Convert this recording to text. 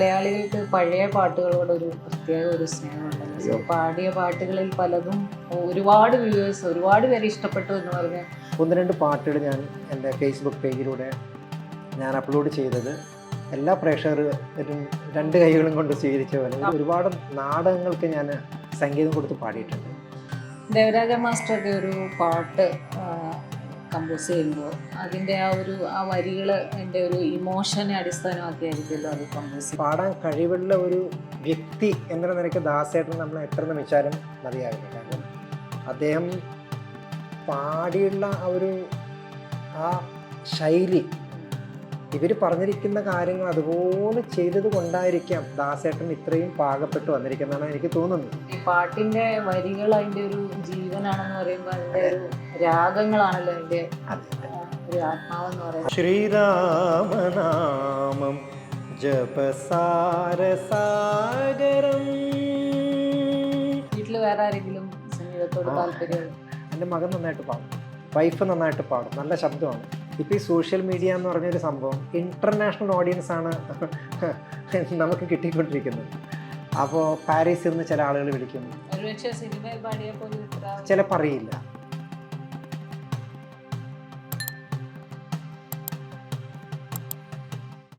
മലയാളികൾക്ക് പഴയ പാട്ടുകളോട് ഒരു പ്രത്യേക ഒരു സ്നേഹമുണ്ടല്ലോ. സോ പാടിയ പാട്ടുകളിൽ പലതും ഒരുപാട് വ്യൂവേഴ്സ്, ഒരുപാട് പേര് ഇഷ്ടപ്പെട്ടു എന്ന് പറഞ്ഞ് 1-2 പാട്ടുകൾ ഞാൻ എൻ്റെ ഫേസ്ബുക്ക് പേജിലൂടെ ഞാൻ അപ്ലോഡ് ചെയ്തത് എല്ലാ പ്രേക്ഷകരും 2 കൈകളും കൊണ്ട് സ്വീകരിച്ച പോലെ ഒരുപാട് നാടകങ്ങൾക്ക് ഞാൻ സംഗീതം കൊടുത്ത് പാടിയിട്ടുണ്ട്. ദേവരാജ മാസ്റ്ററൊക്കെ ഒരു പാട്ട് കമ്പോസ് ചെയ്യുമ്പോൾ അതിൻ്റെ ആ വരികൾ എൻ്റെ ഒരു ഇമോഷനെ അടിസ്ഥാനമാക്കിയായിരിക്കുമല്ലോ അത് കമ്പോസ് പാടാൻ കഴിവുള്ള ഒരു വ്യക്തി എന്ന നിലയ്ക്ക് ദാസേട്ടൻ നമ്മൾ എത്ര ശ്രമിച്ചാലും മതിയാവില്ല. കാരണം അദ്ദേഹം പാടിയുള്ള ആ ശൈലി, ഇവർ പറഞ്ഞിരിക്കുന്ന കാര്യങ്ങൾ അതുപോലെ ചെയ്തത് കൊണ്ടായിരിക്കാം ദാസേട്ടൻ ഇത്രയും പാകപ്പെട്ട് വന്നിരിക്കുന്നതാണ് എനിക്ക് തോന്നുന്നത്. ഈ പാട്ടിൻ്റെ വരികൾ അതിൻ്റെ ഒരു ജീവനാണെന്ന് പറയുമ്പോൾ അതിൻ്റെ ഒരു രാഗങ്ങളാണല്ലോ അതിൻ്റെ ഒരു ആത്മാവെന്ന് പറയുന്നത്. ശ്രീരാമനാമം ജപസാരസാഗരം. വീട്ടിൽ വേറെ ആരെങ്കിലും സംഗീതത്തോട് താല്പര്യം? എൻ്റെ മകൻ നന്നായിട്ട് പാടും, വൈഫ് നന്നായിട്ട് പാടും, നല്ല ശബ്ദമാണ്. ഇപ്പോൾ ഈ സോഷ്യൽ മീഡിയ എന്ന് പറഞ്ഞൊരു സംഭവം ഇൻ്റർനാഷണൽ ഓഡിയൻസാണ് നമുക്ക് കിട്ടിക്കൊണ്ടിരിക്കുന്നത്. അപ്പോൾ പാരീസിൽ നിന്ന് ചില ആളുകൾ വിളിക്കും, ഒരുപക്ഷെ സിനിമയിൽ പാടിയപ്പോൾ ചിലപ്പോൾ അറിയില്ല.